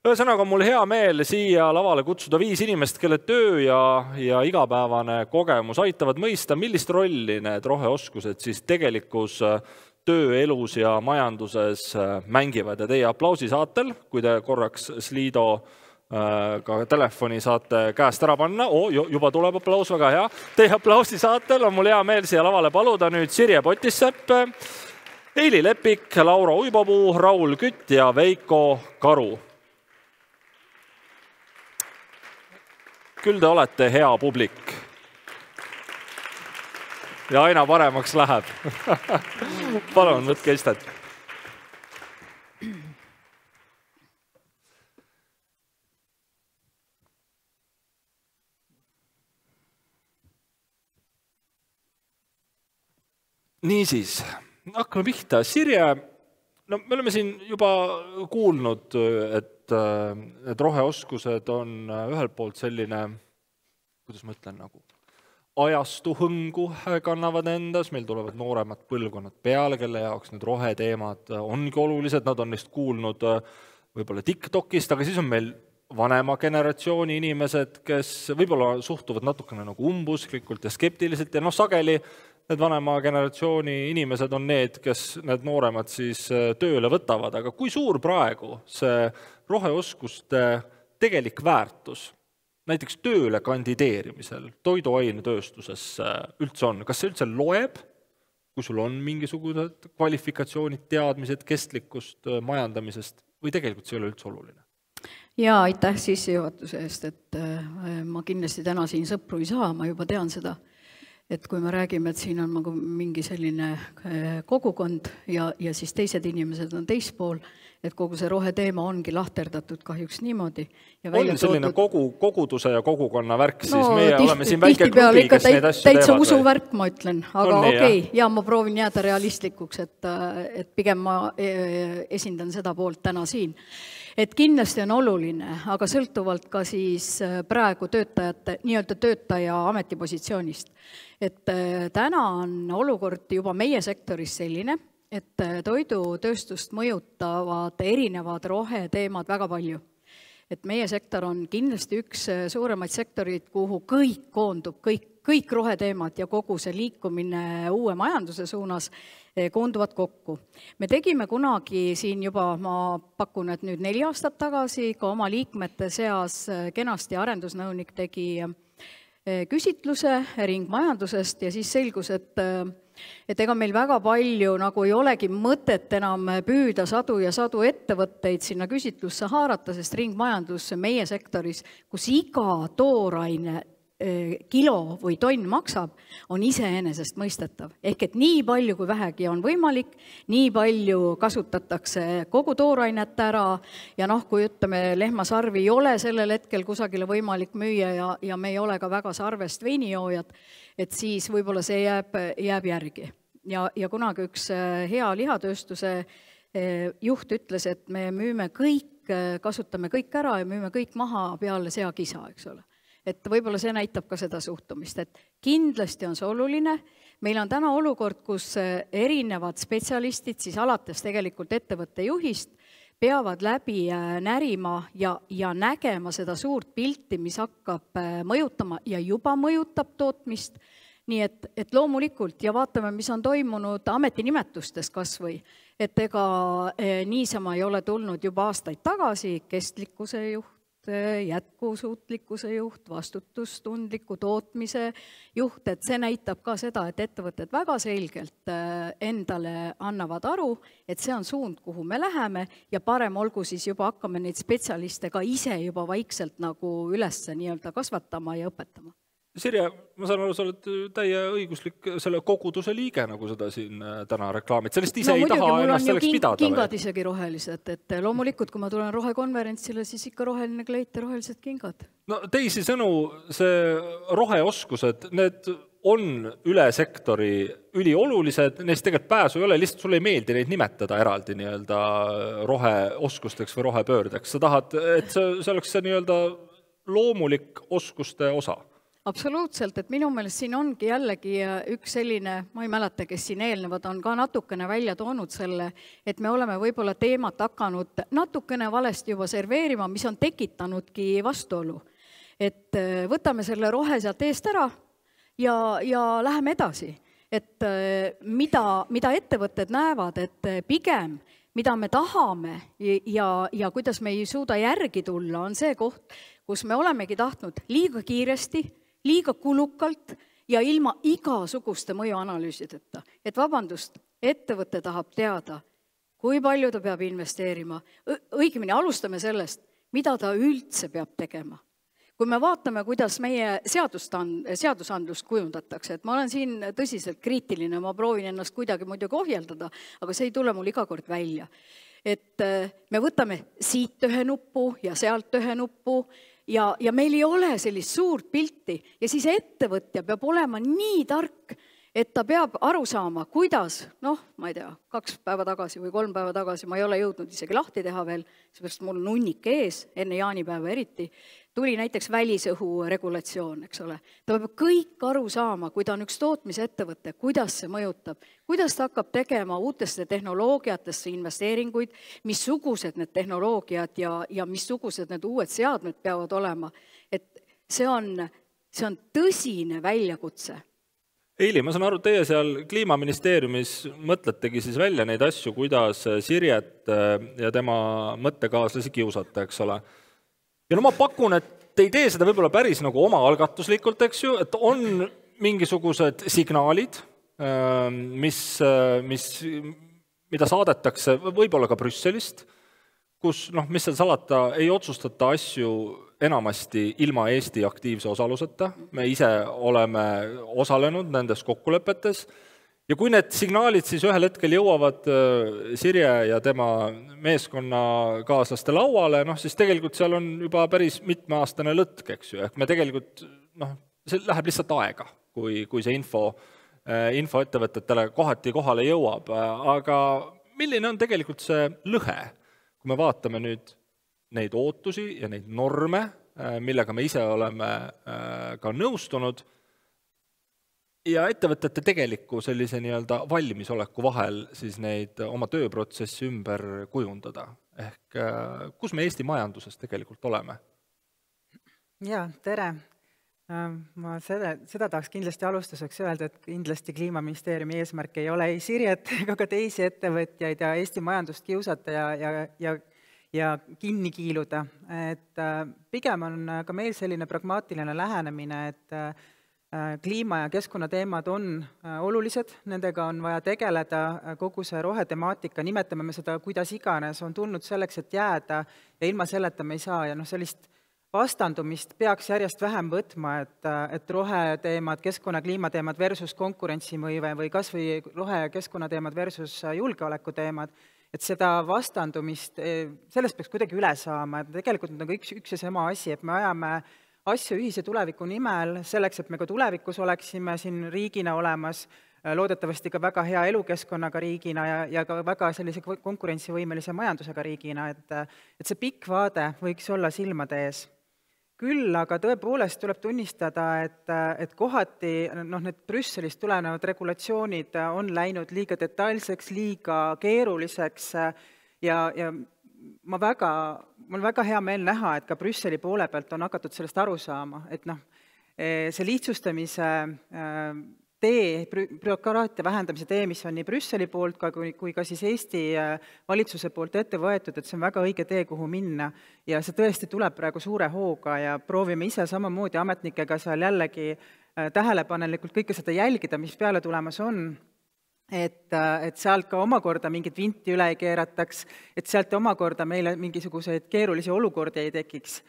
Ühesõnaga on mul hea meel siia lavale kutsuda 5 inimest, kelle töö ja igapäevane kogemus aitavad mõista, millist rolli need roheoskused siis tegelikus tööelus ja majanduses mängivad. Ja teie aplausi saatel, kui te korraks Slido ka telefoni saate käest ära panna. Juba tuleb aplaus, väga hea. Teie aplausi saatel on mul hea meel siia lavale paluda nüüd Sirje Potissepp, Eili Lepik, Laura Uibopuu, Raul Kütt ja Veiko Karu. Küll te olete hea publik. Ja aina paremaks läheb. Palun, võtke istet. Niisiis, hakkame pihta. Sirje, no me oleme siin juba kuulnud, et roheoskused on ühelt poolt selline, kuidas ma ütlen, nagu ajastu hõngu kannavad endas, meil tulevad nooremad põlvkonnad peale, kelle jaoks need roheteemad ongi olulised, nad on neist kuulnud võib-olla TikTokist, aga siis on meil vanema generatsiooni inimesed, kes võib-olla suhtuvad natukene nagu umbusklikult ja skeptiliselt ja sageli need vanema generatsiooni inimesed on need, kes need nooremad siis tööle võtavad, aga kui suur praegu see roheoskuste tegelik väärtus näiteks tööle kandideerimisel toiduainetööstuses üldse on? Kas see üldse loeb, kui sul on mingisugused kvalifikatsioonid, teadmised, kestlikkust majandamisest või tegelikult see ei ole üldse oluline? Ja aitäh sissejuhatuse eest, et ma kindlasti täna siin sõpru ei saa, ma juba tean seda. Et kui me räägime, et siin on mingi selline kogukond ja siis teised inimesed on teispool, et kogu see roheteema ongi lahterdatud kahjuks niimoodi. On selline koguduse ja kogukonna värk, siis meie oleme siin väike klubi, kes neid asju teevad. Täitsa usuvärk, ma ütlen, aga okei, ja ma proovin jääda realistlikuks, et pigem ma esindan seda poolt täna siin. Et kindlasti on oluline, aga sõltuvalt ka siis praegu töötaja ametipositsioonist. Et täna on olukord juba meie sektoris selline, et toidutööstust mõjutavad erinevad roheteemad väga palju. Et meie sektor on kindlasti üks suuremaid sektorid, kuhu kõik koondub, kõik roheteemad ja kogu see liikumine uue majanduse suunas koonduvad kokku. Me tegime kunagi siin juba, ma pakun, et nüüd 4 aastat tagasi, ka oma liikmete seas kenasti arendusnõunik tegi küsitluse ringmajandusest ja siis selgus, et ega meil väga palju nagu ei olegi mõtet enam püüda sadu ja sadu ettevõtteid sinna küsitlusse haarata, sest ringmajandus meie sektoris, kus iga tooraine kilo või tonn maksab, on iseenesest mõistetav. Ehk et nii palju kui vähegi on võimalik, nii palju kasutatakse kogu toorainet ära ja kui ütleme, lehmasarvi ei ole sellel hetkel kusagile võimalik müüa ja me ei ole ka väga sarvest veinijoojad, et siis võib-olla see jääb järgi. Ja kunagi üks hea lihatööstuse juht ütles, et me müüme kõik, kasutame kõik ära ja müüme kõik maha peale seakisa, eks ole. Et võib-olla see näitab ka seda suhtumist, et kindlasti on see oluline. Meil on täna olukord, kus erinevad spetsialistid, siis alates tegelikult ettevõtte juhist, peavad läbi närima ja nägema seda suurt pilti, mis hakkab mõjutama ja juba mõjutab tootmist. Nii et loomulikult ja vaatame, mis on toimunud ametinimetustes kas või, et ega niisama ei ole tulnud juba aastaid tagasi kestlikkuse juht, jätkusuutlikkuse juht, vastutustundliku tootmise juht, et see näitab ka seda, et ettevõtted väga selgelt endale annavad aru, et see on suund, kuhu me läheme ja parem olgu siis juba hakkame neid spetsialiste ka ise juba vaikselt nagu üles nii-öelda kasvatama ja õpetama. Sirje, ma saan aru, sa oled täie õiguslik selle koguduse liige, nagu seda siin täna reklaamid. Sellest ise ei taha ennast selleks pidada. Kingad isegi rohelised, et loomulikult, kui ma tulen rohekonverentsile, siis ikka roheline kleit ja rohelised kingad. No teisi sõnu, see roheoskused, need on üle sektori üliolulised, neist tegelikult pääsu ei ole, lihtsalt sulle ei meeldi neid nimetada eraldi nii-öelda roheoskusteks või rohepöördeks. Sa tahad, et see oleks see nii-öelda loomulik oskuste osa. Absoluutselt, et minu meelest siin ongi jällegi üks selline, ma ei mäleta, kes siin eelnevad on ka natukene välja toonud selle, et me oleme võib-olla teemat hakanud natukene valesti juba serveerima, mis on tekitanudki vastuolu. Et võtame selle rohe sealt eest ära ja läheme edasi. Et mida ettevõtted näevad, et pigem mida me tahame ja kuidas me ei suuda järgi tulla, on see koht, kus me olemegi tahtnud liiga kiiresti, liiga kulukalt ja ilma igasuguste mõjuanalüüsideta. Et vabandust, ettevõte tahab teada, kui palju ta peab investeerima. Õigemini alustame sellest, mida ta üldse peab tegema. Kui me vaatame, kuidas meie seadusandlust kujundatakse, et ma olen siin tõsiselt kriitiline, ma proovin ennast kuidagi muidugi ohjeldada, aga see ei tule mul iga kord välja. Et me võtame siit ühe nuppu ja sealt ühe nuppu ja meil ei ole sellist suurt pilti ja siis ettevõtja peab olema nii tark, et ta peab aru saama, kuidas, ma ei tea, 2 päeva tagasi või 3 päeva tagasi, ma ei ole jõudnud isegi lahti teha veel, seepärast mul on hunnik ees, enne jaanipäeva eriti, tuli näiteks välisõhu regulatsioon, eks ole. Ta peab kõik aru saama, kui ta on üks tootmisettevõte, kuidas see mõjutab, kuidas ta hakkab tegema uutesse tehnoloogiatesse investeeringuid, missugused need tehnoloogiad ja missugused need uued seadmed peavad olema. Et see on tõsine väljakutse. Eili, ma saan aru, teie seal Kliimaministeeriumis mõtletegi siis välja neid asju, kuidas Sirjet ja tema mõttekaaslasi kiusata, eks ole. Ja ma pakun, et ei tee seda võib-olla päris nagu oma algatuslikult, eks ju, et on mingisugused signaalid, mida saadetakse võib-olla ka Brüsselist, kus, mis seal salata, ei otsustata asju enamasti ilma Eesti aktiivse osaluseta. Me ise oleme osalenud nendes kokkulepetes ja kui need signaalid siis ühel hetkel jõuavad Sirje ja tema meeskonnakaaslaste lauale, siis tegelikult seal on juba päris mitmeaastane lõtk, eks ju. Ehk me tegelikult, see läheb lihtsalt aega, kui see info ettevõtetele kohati kohale jõuab. Aga milline on tegelikult see lõhe, kui me vaatame nüüd neid ootusi ja neid norme, millega me ise oleme ka nõustunud, ja ettevõtete tegeliku sellise nii-öelda valmisoleku vahel siis neid oma tööprotsessi ümber kujundada. Ehk kus me Eesti majanduses tegelikult oleme? Ja, tere. Ma seda tahaks kindlasti alustuseks öelda, et kindlasti Kliimaministeeriumi eesmärk ei ole ei Sirjet ega ka teisi ettevõtjaid ja Eesti majandust kiusata ja kinni kiiluda. Et pigem on ka meil selline pragmaatiline lähenemine, et kliima- ja keskkonnateemad on olulised, nendega on vaja tegeleda, kogu see rohetemaatika, nimetame me seda kuidas iganes, on tulnud selleks, et jääda ja ilma selleta me ei saa ja sellist vastandumist peaks järjest vähem võtma, et roheteemad, keskkonna-kliimateemad versus konkurentsivõime või kas või rohe- ja keskkonnateemad versus julgeolekuteemad, et seda vastandumist, sellest peaks kuidagi üle saama, et tegelikult need on üks ja sama asi, et me ajame asju ühise tuleviku nimel selleks, et me ka tulevikus oleksime siin riigina olemas, loodetavasti ka väga hea elukeskkonnaga riigina ja ka väga sellise konkurentsivõimelise majandusega riigina, et see pikk vaade võiks olla silmade ees. Küll aga tõepoolest tuleb tunnistada, et kohati need Brüsselist tulenevad regulatsioonid on läinud liiga detailseks, liiga keeruliseks ja mul väga hea meel näha, et ka Brüsseli poole pealt on hakatud sellest aru saama, et see lihtsustamise tee, bürokraatia vähendamise tee, mis on nii Brüsseli poolt kui ka siis Eesti valitsuse poolt ette võetud, et see on väga õige tee, kuhu minna. Ja see tõesti tuleb praegu suure hooga ja proovime ise samamoodi ametnikega seal jällegi tähelepanelikult kõike seda jälgida, mis peale tulemas on. Et sealt ka omakorda mingit vinti üle ei keerataks, et sealt omakorda meile mingisuguseid keerulisi olukordi ei tekiks.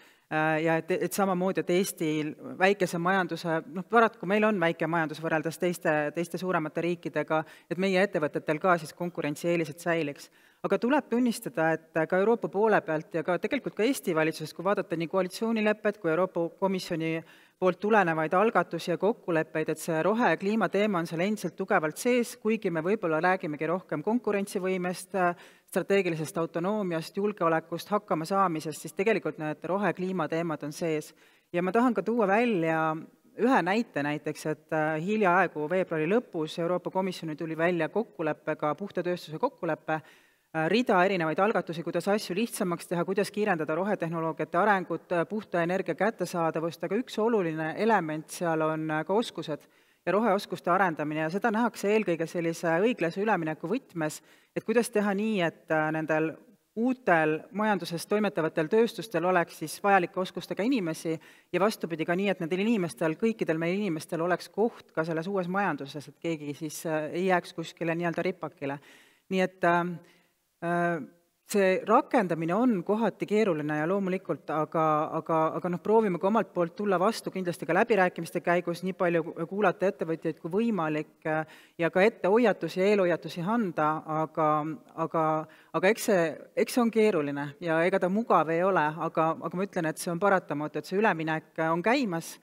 Ja et samamoodi, et Eesti väikese majanduse, paraku meil on väike majandus võrreldes teiste suuremate riikidega, et meie ettevõtetel ka siis konkurentsieelised säiliks. Aga tuleb tunnistada, et ka Euroopa poole pealt ja ka tegelikult ka Eesti valitsusest, kui vaadata nii koalitsioonilepet kui Euroopa Komisjoni poolt tulenevaid algatusi ja kokkuleppeid, et see rohe- ja kliimateema on seal endiselt tugevalt sees, kuigi me võib-olla räägimegi rohkem konkurentsivõimest, strateegilisest autonoomiast, julgeolekust, hakkama saamisest, siis tegelikult need rohe- ja kliimateemad on sees. Ja ma tahan ka tuua välja ühe näite näiteks, et hiljaaegu veebruari lõpus Euroopa Komisjoni tuli välja kokkuleppega, puhta tööstuse kokkuleppe, rida erinevaid algatusi, kuidas asju lihtsamaks teha, kuidas kiirendada rohetehnoloogiate arengut, puhta energia kättesaadavust, aga üks oluline element seal on ka oskused ja roheoskuste arendamine ja seda nähakse eelkõige sellise õiglase ülemineku võtmes, et kuidas teha nii, et nendel uutel majanduses toimetavatel tööstustel oleks siis vajalike oskustega inimesi ja vastupidi ka nii, et nendel inimestel, kõikidel meil inimestel oleks koht ka selles uues majanduses, et keegi siis ei jääks kuskile nii-öelda ripakile. Nii et see rakendamine on kohati keeruline ja loomulikult, aga proovime ka omalt poolt tulla vastu kindlasti ka läbirääkimiste käigus, nii palju kuulata ettevõtjaid kui võimalik ja ka ettehoiatusi ja eelhoiatusi anda, aga eks see on keeruline ja ega ta mugav ei ole, aga ma ütlen, et see on paratamatu, et see üleminek on käimas,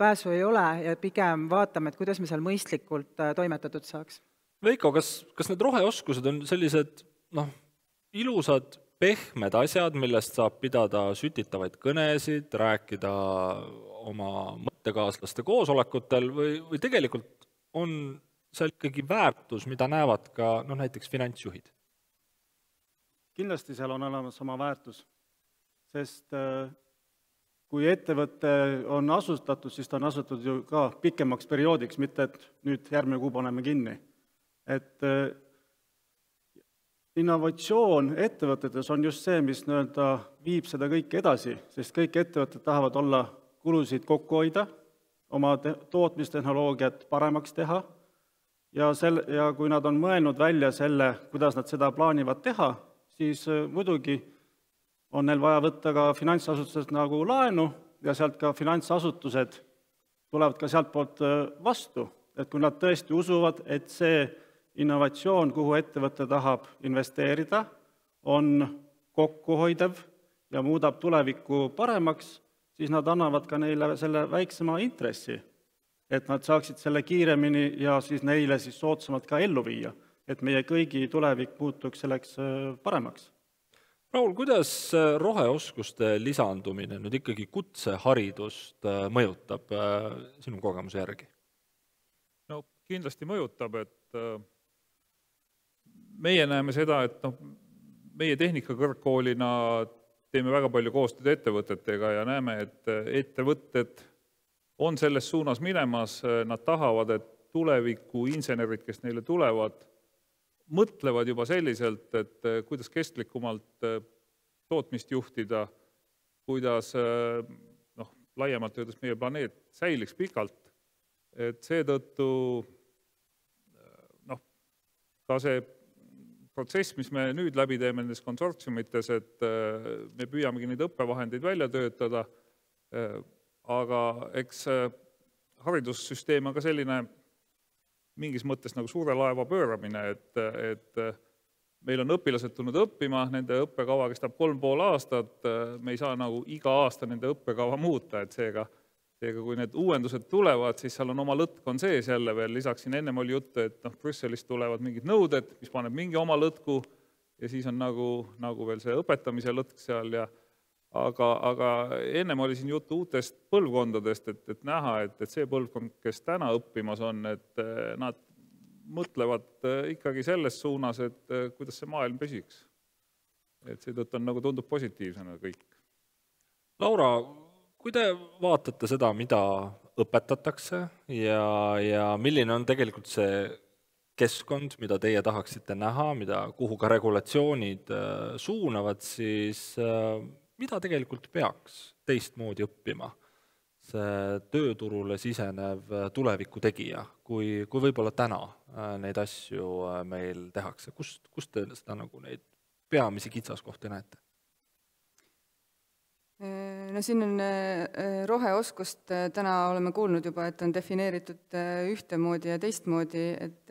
pääsu ei ole ja pigem vaatame, et kuidas me seal mõistlikult toimetatud saaks. Veiko, kas need roheoskused on sellised ilusad, pehmed asjad, millest saab pidada sütitavaid kõnesid, rääkida oma mõttekaaslaste koosolekutel või tegelikult on seal ikkagi väärtus, mida näevad ka näiteks finantsjuhid? Kindlasti seal on olemas oma väärtus, sest kui ettevõte on asutatud, siis ta on asutatud ju ka pikemaks perioodiks, mitte et nüüd järgmine kuu paneme kinni. Et innovatsioon ettevõtetes on just see, mis viib seda kõike edasi, sest kõik ettevõtted tahavad olla kulusid kokku hoida, oma tootmistehnoloogiat paremaks teha ja kui nad on mõelnud välja selle, kuidas nad seda plaanivad teha, siis muidugi on neil vaja võtta ka finantsasutused nagu laenu ja sealt ka finantsasutused tulevad ka sealt poolt vastu, et kui nad tõesti usuvad, et see innovatsioon, kuhu ettevõte tahab investeerida, on kokkuhoidev ja muudab tulevikku paremaks, siis nad annavad ka neile selle väiksema intressi, et nad saaksid selle kiiremini ja siis neile siis soodsamalt ka ellu viia, et meie kõigi tulevik muutuks selleks paremaks. Raul, kuidas roheoskuste lisandumine nüüd ikkagi kutseharidust mõjutab sinu kogemuse järgi? No kindlasti mõjutab, et meie näeme seda, et meie tehnikakõrgkoolina teeme väga palju koostööd ettevõtetega ja näeme, et ettevõtted on selles suunas minemas, nad tahavad, et tuleviku insenerid, kes neile tulevad, mõtlevad juba selliselt, et kuidas kestlikumalt tootmist juhtida, kuidas laiemalt öeldes meie planeet säiliks pikalt, et seetõttu ka see protsess, mis me nüüd läbi teeme nendes konsortsiumites, et me püüamegi neid õppevahendeid välja töötada, aga eks haridussüsteem on ka selline mingis mõttes nagu suure laeva pööramine, et meil on õpilased tulnud õppima, nende õppekava kestab 3,5 aastat, me ei saa nagu iga aasta nende õppekava muuta, et seega kui need uuendused tulevad, siis seal on oma lõtk on sees jälle veel, lisaks siin ennem oli juttu, et Brüsselist tulevad mingid nõuded, mis paneb mingi oma lõtku ja siis on nagu veel see õpetamise lõtk seal aga ennem oli siin juttu uutest põlvkondadest, et näha, et see põlvkond, kes täna õppimas on, et nad mõtlevad ikkagi selles suunas, et kuidas see maailm püsiks. Et seetõttu on nagu tundub positiivsena kõik. Laura, kui te vaatate seda, mida õpetatakse ja milline on tegelikult see keskkond, mida teie tahaksite näha, kuhu ka regulatsioonid suunavad, siis mida tegelikult peaks teistmoodi õppima see tööturule sisenev tuleviku tegija, kui võib-olla täna neid asju meil tehakse? Kust te seda nagu neid peamisi kitsaskohti näete? No siin on roheoskust, täna oleme kuulnud juba, et on defineeritud ühtemoodi ja teistmoodi, et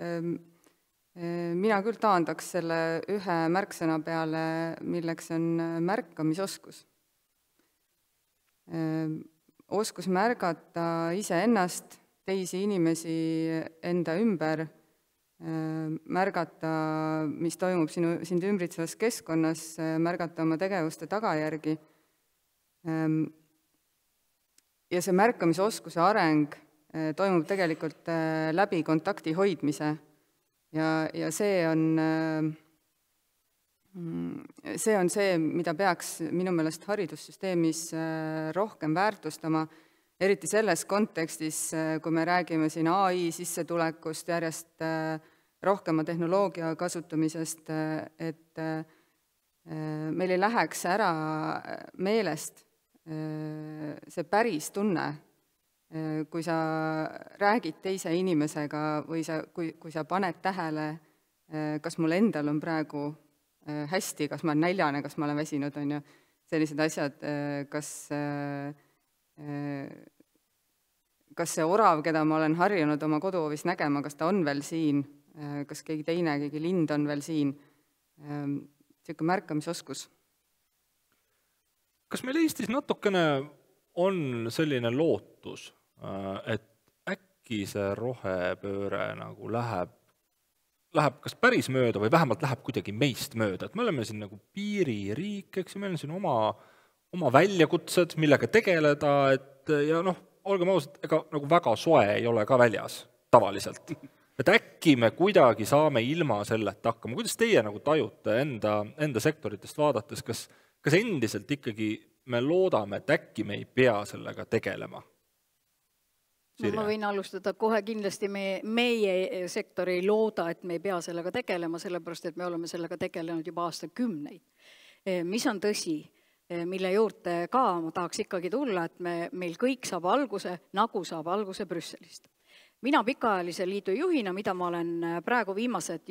mina küll taandaks selle ühe märksõna peale, milleks on märkamisoskus. Oskus märgata iseennast, teisi inimesi enda ümber, märgata, mis toimub sind ümbritsevas keskkonnas, märgata oma tegevuste tagajärgi. ja see märkamisoskuse areng toimub tegelikult läbi kontakti hoidmise ja see on see, mida peaks minu meelest haridussüsteemis rohkem väärtustama, eriti selles kontekstis, kui me räägime siin AI sissetulekust, järjest rohkema tehnoloogia kasutamisest, et meil ei läheks ära meelest see päris tunne, kui sa räägid teise inimesega või kui sa paned tähele, kas mul endal on praegu hästi, kas ma olen näljane, kas ma olen väsinud, on ju, sellised asjad, kas see orav, keda ma olen harjunud oma koduhoovis nägema, kas ta on veel siin, kas keegi teine, keegi lind on veel siin, selline märkamisoskus. Kas meil Eestis natukene on selline lootus, et äkki see rohepööre nagu läheb kas päris mööda või vähemalt läheb kuidagi meist mööda, et me oleme siin nagu piiririik, eks, meil on siin oma väljakutsed, millega tegeleda, et ja noh, olgem ausalt, ega nagu väga soe ei ole ka väljas tavaliselt. Et äkki me kuidagi saame ilma selleta hakkama. Kuidas teie nagu tajute enda sektoritest vaadates, kas endiselt ikkagi me loodame, et äkki me ei pea sellega tegelema? Ma võin alustada kohe kindlasti meie sektor ei looda, et me ei pea sellega tegelema, sellepärast, et me oleme sellega tegelenud juba aastakümneid. Mis on tõsi, mille juurde ka ma tahaks ikkagi tulla, et meil kõik saab alguse, nagu saab alguse Brüsselist. Mina pikaajalise liidu juhina, mida ma olen praegu viimased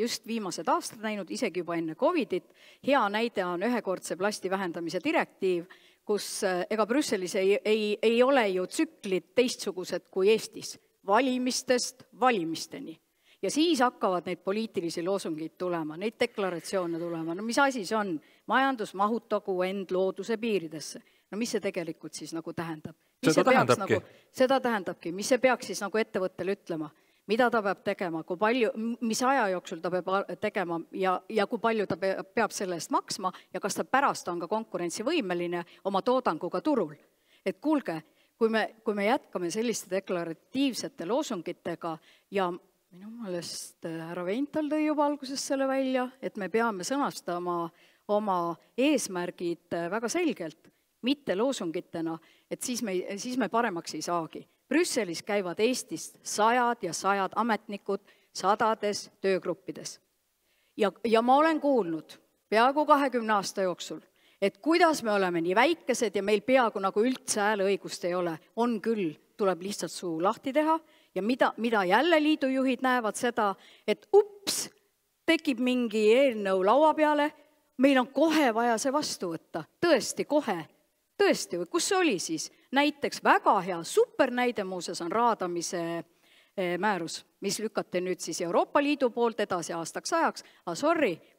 aastad näinud, isegi juba enne Covidit, hea näide on ühekordse plasti vähendamise direktiiv, kus ega Brüsselis ei ole ju tsüklid teistsugused kui Eestis, valimistest valimisteni. Ja siis hakkavad neid poliitilisi loosungid tulema, neid deklaratsioone tulema. No mis asi see on? Majandus mahutagu end looduse piiridesse. No mis see tegelikult siis nagu tähendab? Seda tähendabki. Mis see peaks siis nagu ettevõttele ütlema? Mida ta peab tegema, kui palju, mis aja jooksul ta peab tegema ja kui palju ta peab selle eest maksma ja kas ta pärast on ka konkurentsivõimeline oma toodanguga turul. Et kuulge, kui me jätkame selliste deklaratiivsete loosungitega ja minu meelest härra Veintal tõi juba alguses selle välja, et me peame sõnastama oma eesmärgid väga selgelt, mitte loosungitena, et siis me paremaks ei saagi. Brüsselis käivad Eestist sajad ja sajad ametnikud sadades töögruppides. Ja ma olen kuulnud peaaegu 20 aasta jooksul, et kuidas me oleme nii väikesed ja meil peaaegu nagu üldse hääleõigust ei ole. On küll, tuleb lihtsalt suu lahti teha ja mida jälle liidujuhid näevad seda, et tekib mingi eelnõu laua peale, meil on kohe vaja see vastu võtta, tõesti kohe. Tõesti, või kus see oli siis? Näiteks väga hea supernäide muuses on raadamise määrus, mis lükati nüüd siis Euroopa Liidu poolt edasi aastaks ajaks.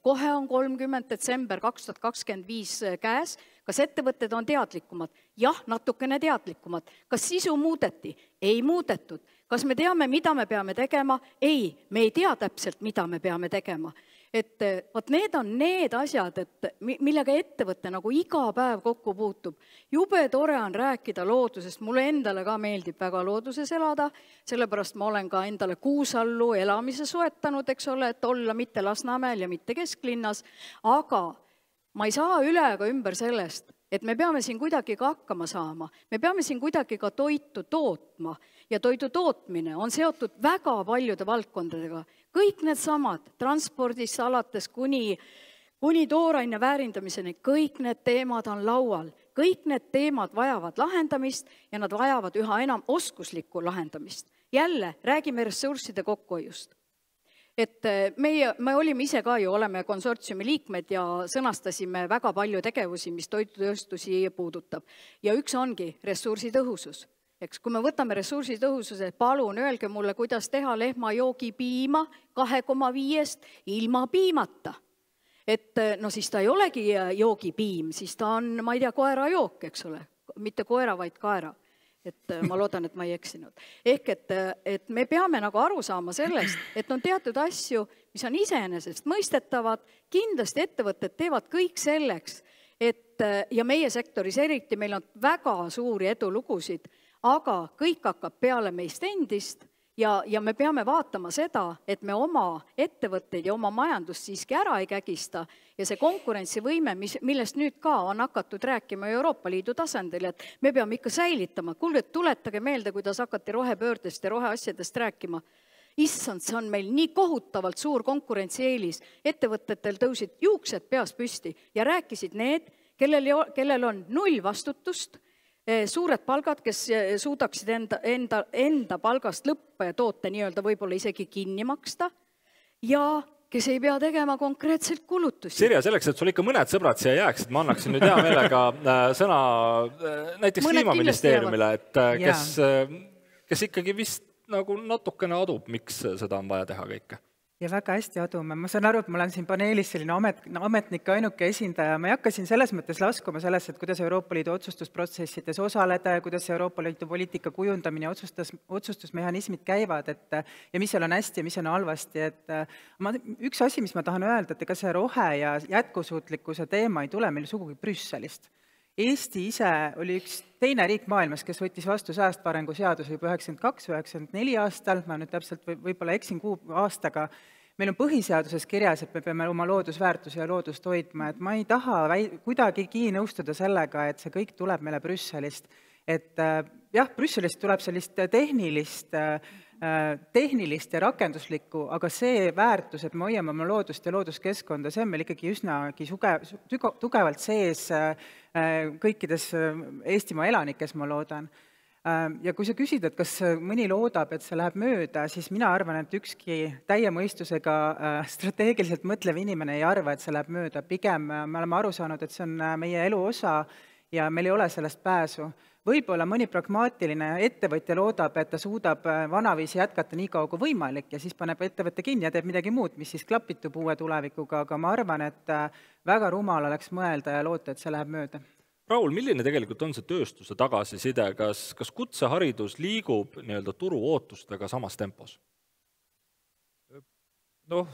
Kohe on 30. detsember 2025 käes. Kas ettevõtted on teadlikumad? Jah, natukene teadlikumad. Kas sisu muudeti? Ei muudetud. Kas me teame, mida me peame tegema? Ei, me ei tea täpselt, mida me peame tegema. Et need on need asjad, millega ettevõte nagu iga päev kokku puutub. Jube tore on rääkida loodusest, mulle endale ka meeldib väga looduses elada, sellepärast ma olen ka endale Kuusallu elamise soetanud, eks ole, et olla mitte Lasnamäel ja mitte kesklinnas, aga ma ei saa üle ega ümber sellest, et me peame siin kuidagi ka hakkama saama, me peame siin kuidagi ka toitu tootma ja toidu tootmine on seotud väga paljude valdkondadega. Kõik need samad, transpordist alates kuni tooraine väärindamiseni, kõik need teemad on laual. Kõik need teemad vajavad lahendamist ja nad vajavad üha enam oskuslikku lahendamist. Jälle, räägime ressursside kokkuhoiust. Et me olime ise ka ju, oleme konsortsiumi liikmed ja sõnastasime väga palju tegevusi, mis toidutööstusi puudutab. Ja üks ongi ressursitõhusus. Eks, kui me võtame ressursitõhususe, palun öelge mulle, kuidas teha lehma joogipiima 2,5 ilma piimata. Et no siis ta ei olegi joogipiim, siis ta on, ma ei tea, koera jook, eks ole. Mitte koera, vaid kaera. Et ma loodan, et ma ei eksinud. Ehk, et me peame nagu aru saama sellest, et on teatud asju, mis on iseenesest mõistetavad, kindlasti ettevõtted teevad kõik selleks, ja meie sektoris eriti meil on väga suuri edulugusid, aga kõik hakkab peale meist endist ja me peame vaatama seda, et me oma ettevõtteid ja oma majandust siiski ära ei kägista ja see konkurentsivõime, millest nüüd ka on hakatud rääkima Euroopa Liidu tasandil, et me peame ikka säilitama. Kuulge, tuletage meelde, kuidas hakati rohepöördest ja roheasjadest rääkima. Issand, see on meil nii kohutavalt suur konkurentsieelis. Ettevõtetel tõusid juuksed peas püsti ja rääkisid need, kellel on null vastutust, suured palgad, kes suudaksid enda palgast lõpptoote nii-öelda võib-olla isegi kinni maksta ja kes ei pea tegema konkreetselt kulutusi. Sirje, selleks, et sul ikka mõned sõbrad siia jääksid, ma annaksin nüüd hea meelega sõna näiteks Kliimaministeeriumile, et kes ikkagi vist nagu natukene adub, miks seda on vaja teha kõike. Ja väga hästi adume. Ma saan aru, et ma olen siin paneelis selline ametnike ainuke esindaja. Ma ei hakka siin selles mõttes laskuma sellesse, et kuidas Euroopa Liidu otsustusprotsessides osaleda ja kuidas Euroopa Liidu poliitika kujundamine ja otsustusmehhanismid käivad ja mis seal on hästi ja mis on halvasti. Üks asi, mis ma tahan öelda, et ega see rohe ja jätkusuutlikkuse teema ei tule meil sugugi Brüsselist. Eesti ise oli üks teine riik maailmas, kes võttis vastu säästva arengu seaduse juba 92-94 aastal, ma nüüd täpselt võib-olla eksin aastaga. Meil on põhiseaduses kirjas, et me peame oma loodusväärtusi ja loodust hoidma, et ma ei taha kuidagigi nõustuda sellega, et see kõik tuleb meile Brüsselist. Et jah, Brüsselist tuleb sellist tehnilist ja rakenduslikku, aga see väärtus, et me hoiame oma loodust ja looduskeskkonda, see on meil ikkagi üsnagi tugevalt sees kõikides Eestimaa elanikes, ma loodan. Ja kui sa küsid, et kas mõni loodab, et see läheb mööda, siis mina arvan, et ükski täie mõistusega strateegiliselt mõtlev inimene ei arva, et see läheb mööda. Pigem me oleme aru saanud, et see on meie elu osa ja meil ei ole sellest pääsu. Võib-olla mõni pragmaatiline ettevõtja loodab, et ta suudab vanaviisi jätkata nii kaua kui võimalik ja siis paneb ettevõtte kinni ja teeb midagi muud, mis siis klapitub uue tulevikuga, aga ma arvan, et väga rumal oleks mõelda ja loota, et see läheb mööda. Raul, milline tegelikult on see tööstuse tagasiside, kas kutseharidus liigub nii-öelda turu ootustega samas tempos? Noh,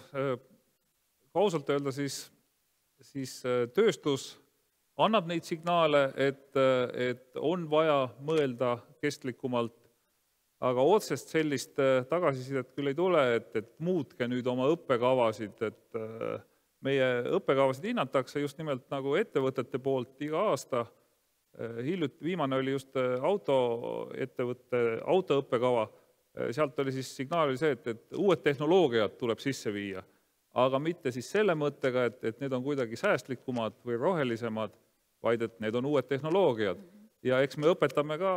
ausalt öelda siis tööstus annab neid signaale, et on vaja mõelda kestlikumalt, aga otsest sellist tagasisidet küll ei tule, et muutke nüüd oma õppekavasid, et meie õppekavasid hinnatakse just nimelt nagu ettevõtete poolt iga aasta. Viimane oli just autoõppekava, sealt oli siis signaal see, et uued tehnoloogiad tuleb sisse viia, aga mitte siis selle mõttega, et need on kuidagi säästlikumad või rohelisemad, vaid et need on uued tehnoloogiad. Ja eks me õpetame ka,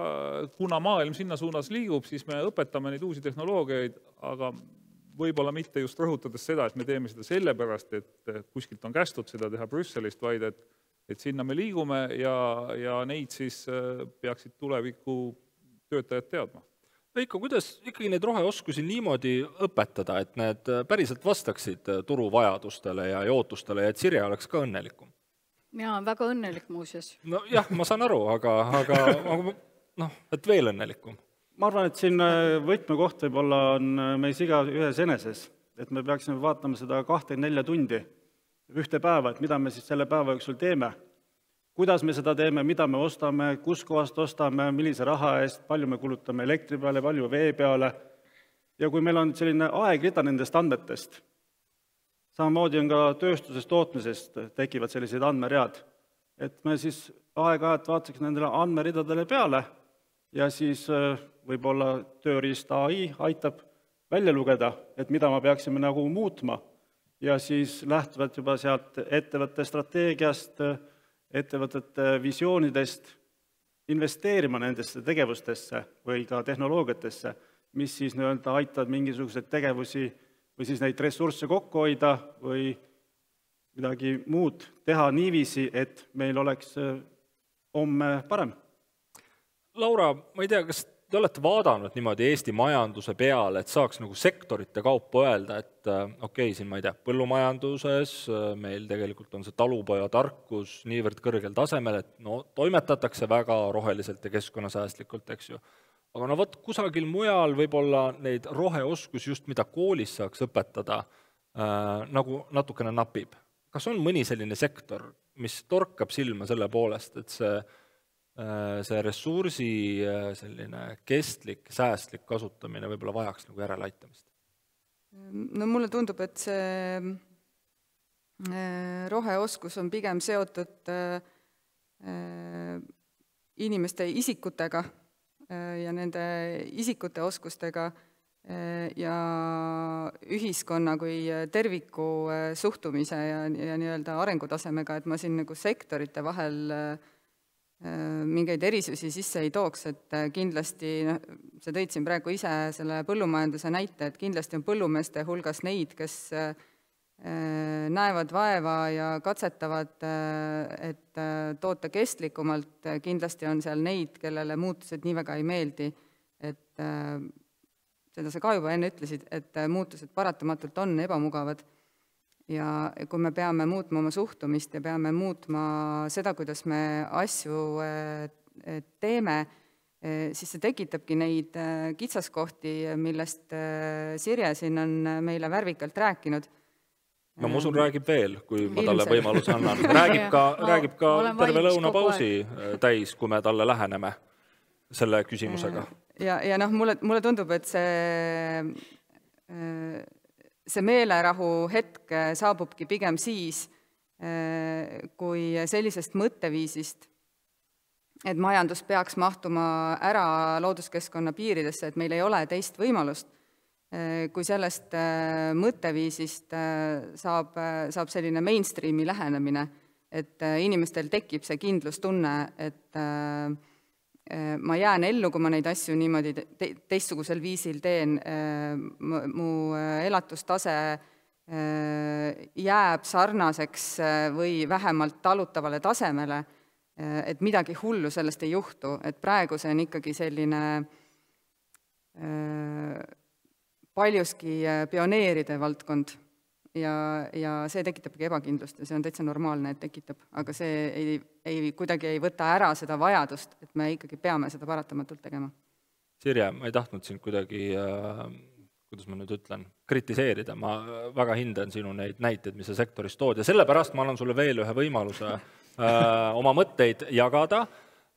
kuna maailm sinna suunas liigub, siis me õpetame neid uusi tehnoloogiaid, aga võib-olla mitte just rõhutades seda, et me teeme seda sellepärast, et kuskilt on kästud seda teha Brüsselist, vaid et sinna me liigume ja neid siis peaksid tuleviku töötajad teadma. Veiko, kuidas ikkagi neid roheoskusi niimoodi õpetada, et need päriselt vastaksid turu vajadustele ja ootustele ja et Sirje oleks ka õnnelikum? Mina olen väga õnnelik muuseas. No jah, ma saan aru, aga et veel õnnelikum. Ma arvan, et siin võtmekoht võib-olla on meis iga ühes eneses, et me peaksime vaatama seda 24 tundi ühte päeva, et mida me siis selle päeva jooksul teeme, kuidas me seda teeme, mida me ostame, kus kohast ostame, millise raha eest, palju me kulutame elektri peale, palju vee peale. Ja kui meil on selline aegrida nendest andmetest, samamoodi on ka tööstuses tootmisest tekivad sellised andmeread, et me siis aeg-ajalt vaataksime nendele andmeridadele peale ja siis võib-olla tööriist AI aitab välja lugeda, et mida me peaksime nagu muutma ja siis lähtuvalt juba sealt ettevõtte strateegiast, ettevõtete visioonidest investeerima nendesse tegevustesse või ka tehnoloogiatesse, mis siis nii-öelda aitavad mingisuguseid tegevusi või siis neid ressursse kokku hoida või midagi muud teha niiviisi, et meil oleks homme parem. Laura, ma ei tea, kas te olete vaadanud niimoodi Eesti majanduse peale, et saaks nagu sektorite kaupa öelda, et okei, siin ma ei tea, põllumajanduses meil tegelikult on see talupoja tarkus niivõrd kõrgel tasemel, et toimetatakse väga roheliselt ja keskkonnasäästlikult, eks ju. Aga võt kusagil mujal võib-olla neid roheoskus just mida koolis saaks õpetada nagu natukene napib. Kas on mõni selline sektor, mis torkab silma selle poolest, et see see ressursi selline kestlik, säästlik kasutamine võib-olla vajaks nagu järeleaitamist? No mulle tundub, et see roheoskus on pigem seotud inimeste isikutega ja nende isikute oskustega ja ühiskonna kui terviku suhtumise ja nii-öelda arengutasemega, et ma siin nagu sektorite vahel mingeid erisusi sisse ei tooks, et kindlasti, sa tõid siin praegu ise selle põllumajanduse näite, et kindlasti on põllumeeste hulgas neid, kes näevad vaeva ja katsetavad, et toota kestlikumalt, kindlasti on seal neid, kellele muutused nii väga ei meeldi, et seda sa ka juba enne ütlesid, et muutused paratamatult on ebamugavad ja kui me peame muutma oma suhtumist ja peame muutma seda, kuidas me asju teeme, siis see tekitabki neid kitsaskohti, millest Sirje siin on meile värvikalt rääkinud. No ma usun, räägib veel, kui ma talle võimaluse annan. Räägib ka terve lõunapausi täis, kui me talle läheneme selle küsimusega. Ja mulle tundub, et see meelerahu hetk saabubki pigem siis, kui sellisest mõtteviisist, et majandus peaks mahtuma ära looduskeskkonna piiridesse, et meil ei ole teist võimalust, kui sellest mõtteviisist saab selline mainstreami lähenemine, et inimestel tekib see kindlustunne, et ma jään ellu, kui ma neid asju niimoodi teistsugusel viisil teen, mu elatustase jääb sarnaseks või vähemalt talutavale tasemele, et midagi hullu sellest ei juhtu, et praegu see on ikkagi selline paljuski pioneeride valdkond ja see tekitabki ebakindlust ja see on täitsa normaalne, et tekitab, aga see kuidagi ei võta ära seda vajadust, et me ikkagi peame seda paratamatult tegema. Sirje, ma ei tahtnud sind kuidagi, kuidas ma nüüd ütlen, kritiseerida, ma väga hindan sinu neid näiteid, mis sa sektoris tood ja sellepärast ma annan sulle veel ühe võimaluse oma mõtteid jagada.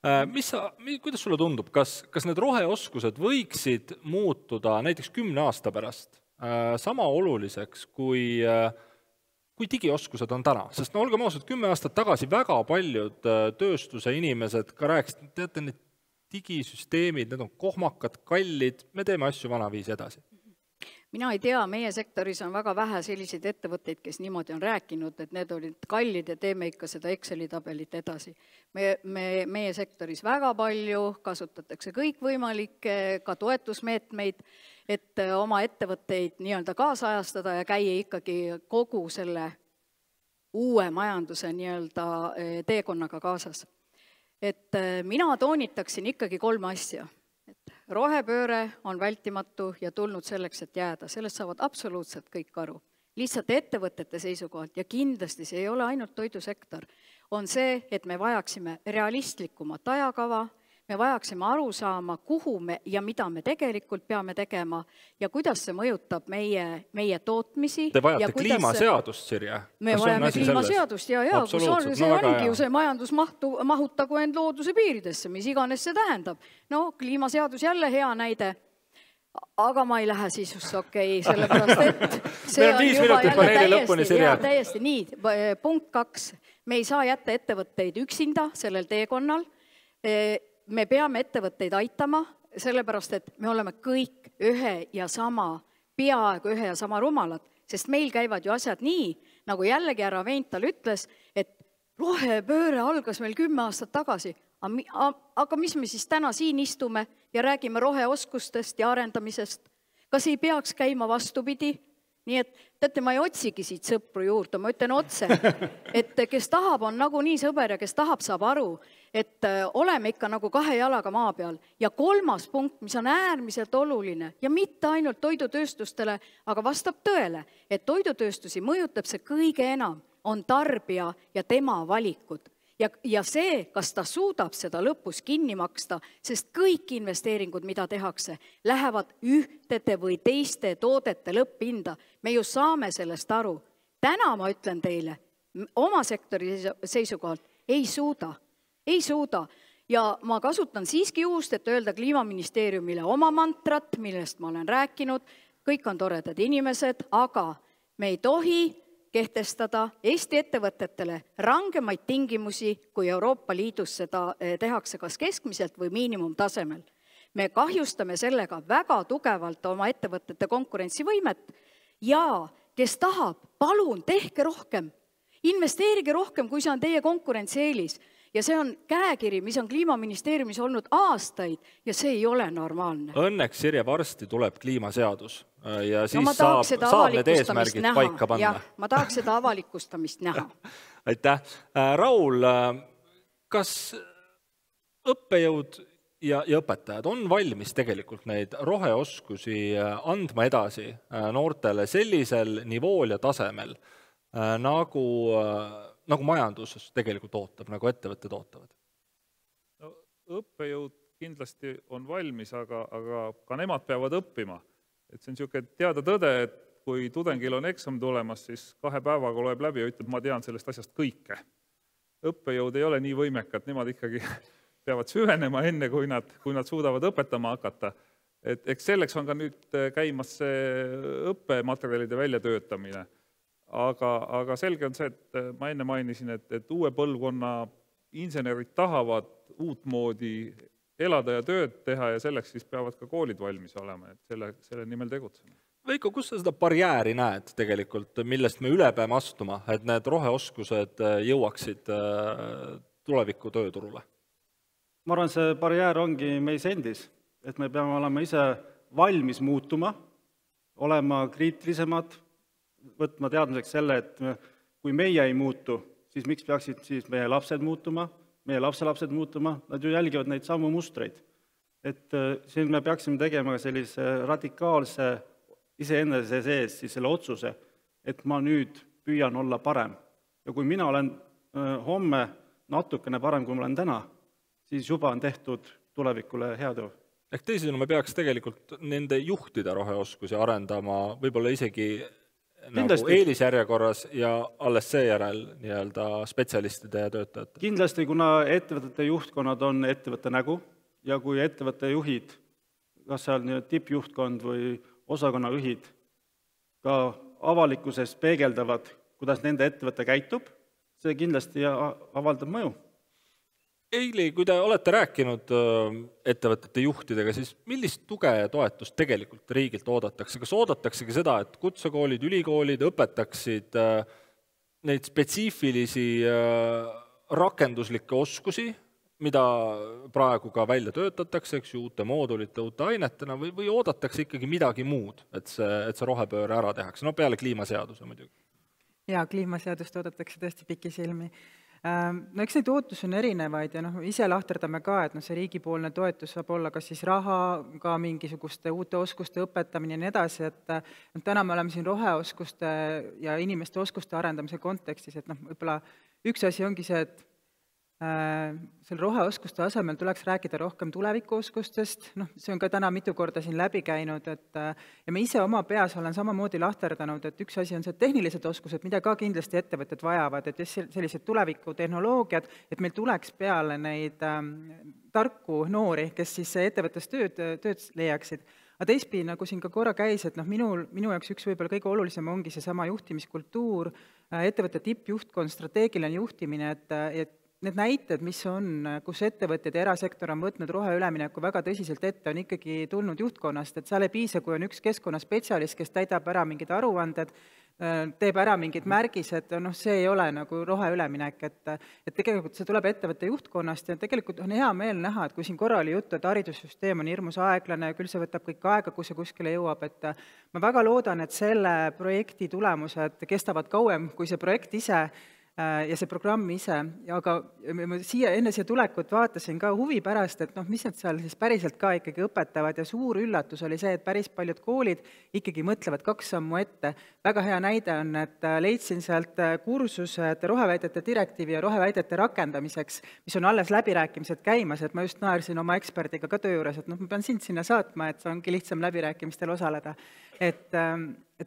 Kuidas sulle tundub, kas need roheoskused võiksid muutuda näiteks 10 aasta pärast sama oluliseks, kui digioskused on täna? Sest olgem ausalt, 10 aastat tagasi väga paljud tööstuse inimesed ka rääkisid, teate, need digisüsteemid, need on kohmakad, kallid, me teeme asju vanaviisi edasi. Mina ei tea, meie sektoris on väga vähe selliseid ettevõtteid, kes niimoodi on rääkinud, et need olid kallid ja teeme ikka seda Exceli tabelit edasi. Meie sektoris väga palju kasutatakse kõikvõimalikke ka toetusmeetmeid, et oma ettevõtteid nii-öelda kaasajastada ja käia ikkagi kogu selle uue majanduse nii-öelda teekonnaga kaasas. Et mina toonitaksin ikkagi 3 asja. Rohepööre on vältimatu ja tulnud selleks, et jääda. Sellest saavad absoluutselt kõik aru. Lihtsalt ettevõtete seisukohalt ja kindlasti see ei ole ainult toidusektor, on see, et me vajaksime realistlikumat ajakava, me vajaksime aru saama, kuhu me ja mida me tegelikult peame tegema ja kuidas see mõjutab meie tootmisi. Te vajate kliimaseadust, Sirje? Me vajame kliimaseadust ja see ongi ju see majandus mahutagu end looduse piiridesse, mis iganes see tähendab. No, kliimaseadus jälle hea näide, aga ma ei lähe sisusse, sellepärast, et see on juba täiesti nii. Punkt 2. Me ei saa jätta ettevõtteid üksinda sellel teekonnal. Me peame ettevõtteid aitama, sellepärast, et me oleme kõik peaaegu ühe ja sama rumalad, sest meil käivad ju asjad nii, nagu jällegi härra Veintal ütles, et rohepööre algas meil 10 aastat tagasi, aga mis me siis täna siin istume ja räägime roheoskustest ja arendamisest? Kas ei peaks käima vastupidi? Nii et, teate, ma ei otsigi siit sõpru juurde, ma ütlen otse, et kes tahab, on nagu nii sõber ja kes tahab, saab aru, et oleme ikka nagu 2 jalaga maa peal. Ja 3. punkt, mis on äärmiselt oluline ja mitte ainult toidutööstustele, aga vastab tõele, et toidutööstusi mõjutab see kõige enam, on tarbija ja tema valikud. Ja see, kas ta suudab seda lõpus kinni maksta, sest kõik investeeringud, mida tehakse, lähevad ühtede või teiste toodete lõpphinda. Me ju saame sellest aru. Täna ma ütlen teile, oma sektori seisukohalt ei suuda. ja ma kasutan siiski juhust, et öelda Kliimaministeeriumile oma mantrat, millest ma olen rääkinud, kõik on toredad inimesed, aga me ei tohi kehtestada Eesti ettevõtetele rangemaid tingimusi, kui Euroopa Liidus seda tehakse kas keskmiselt või miinimumtasemel. Me kahjustame sellega väga tugevalt oma ettevõtete konkurentsivõimet ja kes tahab, palun tehke rohkem, investeerige rohkem, kui see on teie konkurentsieelis. Ja see on käekiri, mis on Kliimaministeeriumis olnud aastaid ja see ei ole normaalne. Õnneks, Sirje, varsti tuleb kliimaseadus ja siis saab need eesmärgid paika panna. Jah, ma tahaks seda avalikustamist näha. Aitäh. Raul, kas õppejõud ja õpetajad on valmis tegelikult neid roheoskusi andma edasi noortele sellisel nivool ja tasemel, nagu majanduses tegelikult ootab, nagu ettevõtted ootavad? No, õppejõud kindlasti on valmis, aga ka nemad peavad õppima. Et see on niisugune teada tõde, et kui tudengil on eksam tulemas, siis 2 päevaga loeb läbi ja ütleb, ma tean sellest asjast kõike. Õppejõud ei ole nii võimekad, nemad ikkagi peavad süvenema enne, kui nad suudavad õpetama hakata. Eks selleks on ka nüüd käimas see õppematerjalide väljatöötamine. Aga selge on see, et ma enne mainisin, et uue põlvkonna insenerid tahavad uut moodi elada ja tööd teha ja selleks siis peavad ka koolid valmis olema, et selle nimel tegutsema. Veiko, kus sa seda barjääri näed tegelikult, millest me üle peame astuma, et need roheoskused jõuaksid tuleviku tööturule? Ma arvan, see barjäär ongi meis endis, et me peame olema ise valmis muutuma, olema kriitilisemad, võtma teadmiseks selle, et kui meie ei muutu, siis miks peaksid siis meie lapsed muutuma, meie lapselapsed muutuma, nad ju jälgivad neid samu mustreid. Et siin me peaksime tegema sellise radikaalse iseendase sees siis selle otsuse, et ma nüüd püüan olla parem. Ja kui mina olen homme natukene parem, kui ma olen täna, siis juba on tehtud tulevikule heatöö. Ehk teisisõnu, me peaks tegelikult nende juhtide roheoskusi arendama võib-olla isegi nagu eelisjärjekorras ja alles seejärel nii-öelda spetsialistide ja töötajate. Kindlasti, kuna ettevõtete juhtkonnad on ettevõtte nägu ja kui ettevõtte juhid, kas seal tippjuhtkond või osakonnajuhid ka avalikkuses peegeldavad, kuidas nende ettevõte käitub, see kindlasti avaldab mõju. Eili, kui te olete rääkinud ettevõtete juhtidega, siis millist tuge ja toetust tegelikult riigilt oodatakse? Kas oodataksegi seda, et kutsekoolid, ülikoolid õpetaksid neid spetsiifilisi rakenduslikke oskusi, mida praegu ka välja töötatakse, eks ju, uute moodulite, uute ainetena, või oodatakse ikkagi midagi muud, et see rohepööre ära tehakse? No peale kliimaseaduse muidugi. Jaa, kliimaseadust oodatakse tõesti pikisilmi. No eks neid ootusi on erinevaid ja ise lahterdame ka, et see riigipoolne toetus saab olla kas siis raha, ka mingisuguste uute oskuste õpetamine ja nii edasi, et täna me oleme siin roheoskuste ja inimeste oskuste arendamise kontekstis, et võib-olla üks asi ongi see, et selle roheoskuste asemel tuleks rääkida rohkem tulevikuoskustest, see on ka täna mitu korda siin läbi käinud, ja me ise oma peas olen samamoodi lahterdanud, et üks asi on see tehnilised oskused, mida ka kindlasti ettevõtted vajavad, et sellised tulevikutehnoloogiad, et meil tuleks peale neid tarku noori, kes siis ettevõttes tööd leiaksid. Aga teistpidi, nagu siin ka korra käis, et minu jaoks üks võib-olla kõige olulisem ongi see sama juhtimiskultuur, ettevõtte tippjuhtkond, strateegiline juhtimine, et need näited, mis on, kus ettevõtted ja erasektor on võtnud roheülemineku väga tõsiselt ette, on ikkagi tulnud juhtkonnast, et seal ei piisa, kui on üks keskkonnaspetsialist, kes täidab ära mingid aruanded, teeb ära mingid märgised, see ei ole nagu roheüleminek, et tegelikult see tuleb ettevõtte juhtkonnast ja tegelikult on hea meel näha, et kui siin korra oli juttu, et haridussüsteem on hirmus aeglane ja küll see võtab kõik aega, kui see kuskile jõuab, et ma väga loodan, et selle projekti tulemused kestavad kauem kui see projekt ise, ja see programm ise, aga enne siia tulekut vaatasin ka huvi pärast, et mis nad seal siis päriselt ka ikkagi õpetavad ja suur üllatus oli see, et päris paljud koolid ikkagi mõtlevad 2 sammu ette. Väga hea näide on, et leidsin sealt kursused roheväidete direktiivi ja roheväidete rakendamiseks, mis on alles läbirääkimised käimas, et ma just naersin oma eksperdiga ka töö juures, et ma pean sind sinna saatma, et see ongi lihtsam läbirääkimistel osaleda. Et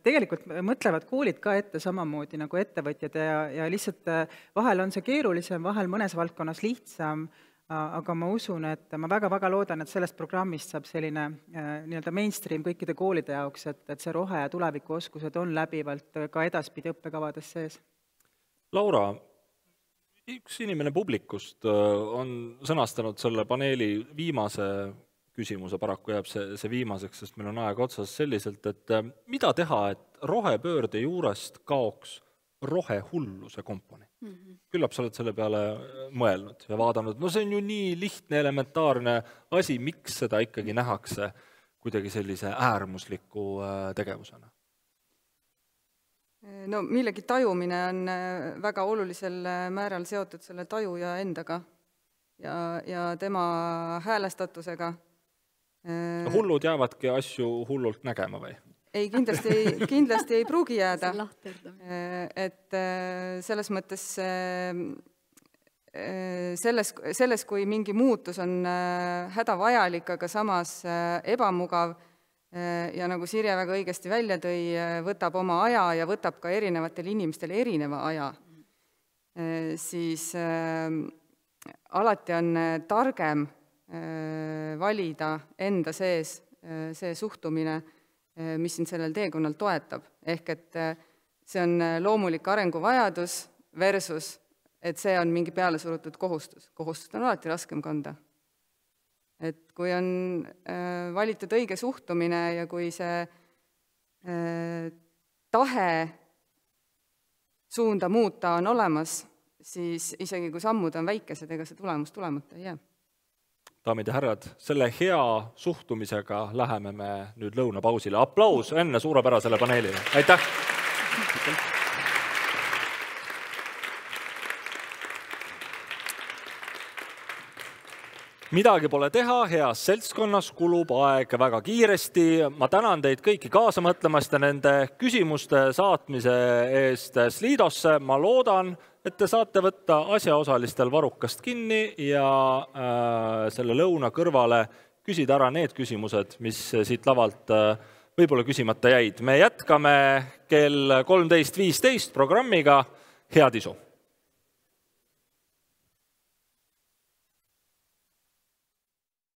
tegelikult mõtlevad koolid ka ette samamoodi nagu ettevõtjad ja lihtsalt vahel on see keerulisem, vahel mõnes valdkonnas lihtsam, aga ma usun, et ma väga-väga loodan, et sellest programmist saab selline nii-öelda mainstream kõikide koolide jaoks, et see rohe- ja tulevikuoskused on läbivalt ka edaspidi õppekavades sees. Laura, üks inimene publikust on sõnastanud selle paneeli viimase küsimuse, paraku jääb see viimaseks, sest meil on aeg otsas selliselt, et mida teha, et rohepöörde juurest kaoks rohehulluse komponent? Küllap sa oled selle peale mõelnud ja vaadanud, no see on ju nii lihtne, elementaarne asi, miks seda ikkagi nähakse kuidagi sellise äärmusliku tegevusena? No millegi tajumine on väga olulisel määral seotud selle tajuja endaga ja tema häälestatusega. Hullud jäävadki asju hullult nägema või? Ei, kindlasti ei pruugi jääda. Et selles mõttes selles, kui mingi muutus on hädavajalik, aga samas ebamugav ja nagu Sirje väga õigesti välja tõi, võtab oma aja ja võtab ka erinevatel inimestel erineva aja, siis alati on targem valida enda sees see suhtumine, mis sind sellel teekonnal toetab. Ehk et see on loomulik arenguvajadus versus, et see on mingi pealesurutud kohustus. Kohustust on alati raskem kanda. Et kui on valitud õige suhtumine ja kui see tahe suunda muuta on olemas, siis isegi kui sammud on väikesed, ega see tulemus tulemata ei jää. Daamid ja härrad, selle hea suhtumisega läheme me nüüd lõunapausile. Aplaus enne suurepärasele paneelile. Aitäh! Midagi pole teha, heas seltskonnas kulub aeg väga kiiresti. Ma tänan teid kõiki kaasa mõtlemast ja nende küsimuste saatmise eest Slidosse. Ma loodan, et te saate võtta asjaosalistel varrukast kinni ja selle lõuna kõrvale küsida ära need küsimused, mis siit lavalt võib-olla küsimata jäid. Me jätkame kell 13.15 programmiga. Head isu!